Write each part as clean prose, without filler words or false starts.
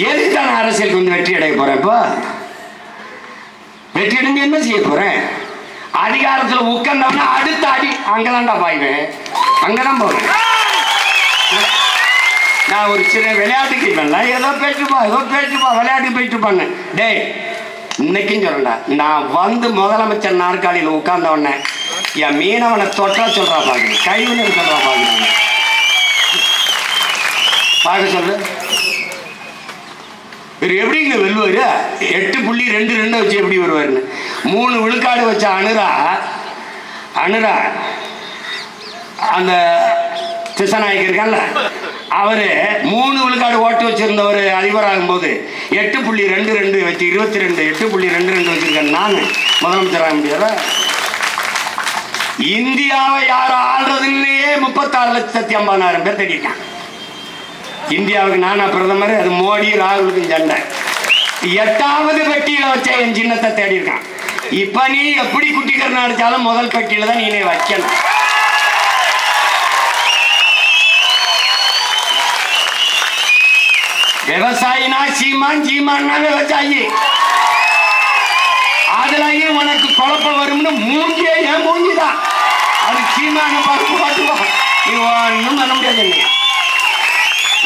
எதுக்கான அரசியலுக்கு வந்து வெற்றி அடைய போறேன்? இப்போ வெற்றி அடைஞ்சு என்ன செய்ய போறேன்? அதிகாரத்தில் உட்கார்ந்தவனா அடுத்த அடி அங்கதான்டா பாய்வேன், அங்கதான் போவேன். நான் ஒரு சின்ன விளையாட்டுக்கு ஏதோ பேச்சுப்பா விளையாட்டு போயிட்டு இருப்பாங்க. டேய் இன்னைக்கும் சொல்றேன்டா, நான் வந்து முதலமைச்சர் நாற்காலியில் உட்கார்ந்த உடனே என் மீனவனை தொட்டா சொல்றா பாக்குறேன், கைவினை சொல்றா பாக்குறேன். பார்க்க சொல்லு, இவர் எப்படிங்க வெல்லுவாரு? 8.22 வச்சு எப்படி வருவாருன்னு 3 விழுக்காடு வச்ச அனுரா அந்த திசநாயக்கு இருக்கான்ல, அவரு 3 விழுக்காடு ஓட்டு வச்சிருந்தவர் அதிபராகும் போது 8.22 வச்சு 22 8.22 வச்சிருக்கேன். நான் முதலமைச்சராக முடியாத? இந்தியாவை யாரும் ஆள்றதுலேயே 36,50,000 பேர் தேடிட்டான். இந்தியாவுக்கு நானா பிரதமர், அது மோடி ராகுலுக்கும் சண்டை. 8வது பெட்டியில வச்ச என் சின்னத்தை தேடி இருக்கான். இப்ப நீ எப்படி குட்டிக்கரணம் அடிச்சாலும் முதல் பெட்டியில தான் நீ வைக்கணும். விவசாயினா சீமான், சீமான்னா விவசாயி. அதுலயும் உனக்கு குழப்பம் வரும்னு மூஞ்சியே என் மூஞ்சிதான். அது சீமான பாட்டுவான், நீ ஒன்னும் பண்ண முடியாது.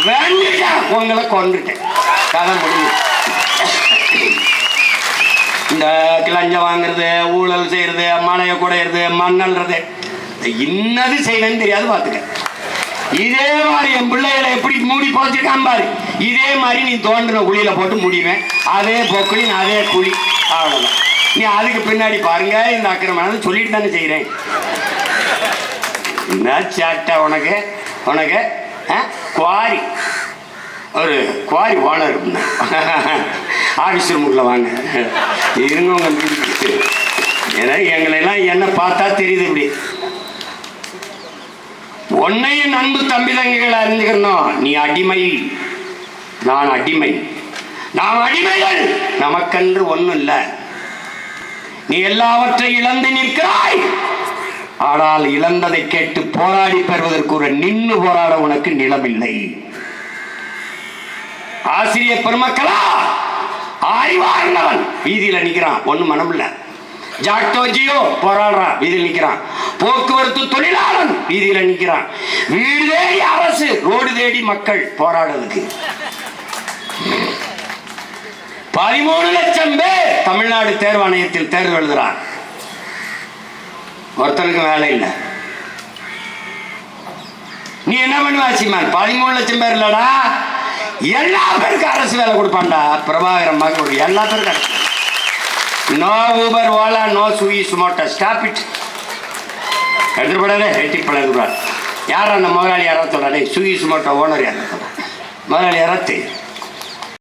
வேண்டிட்டா உங்களை கொண்டுட்டேன், கதை முடியும். இந்த லஞ்சம் வாங்குறது, ஊழல் செய்யறது, மலையை குடையிறது, மண்ணல்றது, இன்னது செய்யணும்னு தெரியாது பார்த்துக்க. இதே மாதிரி என் பிள்ளைகளை எப்படி மூடி போச்சிருக்கான் பாரு, இதே மாதிரி நீ தோன்றின குழியில போட்டு முடிவேன். அதே பொக்குழி அதே குழி, அவ்வளவுதான். நீ அதுக்கு பின்னாடி பாருங்க இந்த அக்கிரமம் சொல்லிட்டு தானே செய்யறேன். என்ன சேட்டை உனக்கு உனக்கு குவாரி, ஒரு குவாரி ஓனர் ஆஃபீஸ் ரூமுக்குள்ள வாங்க இருங்க. உங்களுக்கு ஏன்னா எங்களெல்லாம் என்ன பார்த்தா தெரியுது. இப்படி உன்னையும் அன்பு தம்பி தங்கைகளை அறிஞ்சுக்கணும். நீ அடிமை, நான் அடிமை, நாம் அடிமைகள். நமக்கென்று ஒன்றும் இல்லை. நீ எல்லாவற்றையும் இழந்து நிற்கிறாய். ஆனால் இழந்ததை கேட்டு போராடி பெறுவதற்கு ஒரு நின்று போராட உனக்கு நிலமில்லை. ஆசிரியர் பெருமக்களா, அறிவார்ந்தவன் வீதியில நிக்கிறான், ஒண்ணும் மனம் இல்ல. ஜாக்டோஜியோ போராடுறான், வீதியில் நிக்கிறான். போக்குவரத்து தொழிலாளன் வீதியில நிக்கிறான். வீடு தேடி அரசு, ரோடு தேடி மக்கள் போராடுறதுக்கு 13 லட்சம் பேர் தமிழ்நாடு தேர்வாணையத்தில் தேர்வு எழுதுறான். ஒருத்தனுக்கு வேலை இல்லை. நீ என்ன பண்ணுவா சீமான்? 13 லட்சம் பேர் இல்லடா, எல்லா பேருக்கும் அரசு வேலை கொடுப்பான்டா. பிரபாகரன் மகள் எல்லா பேருக்கும். No Uber, Ola, no Swiggy, Zomato, stop it. எடுத்துப்படாதே, வெட்டி பழகுறாரு. யார் அந்த முதலாளி? யாராவது சொல்றாரு? ஸ்விக்கி சுமோட்டோ ஓனர் யார்? முதலாளி யாராவது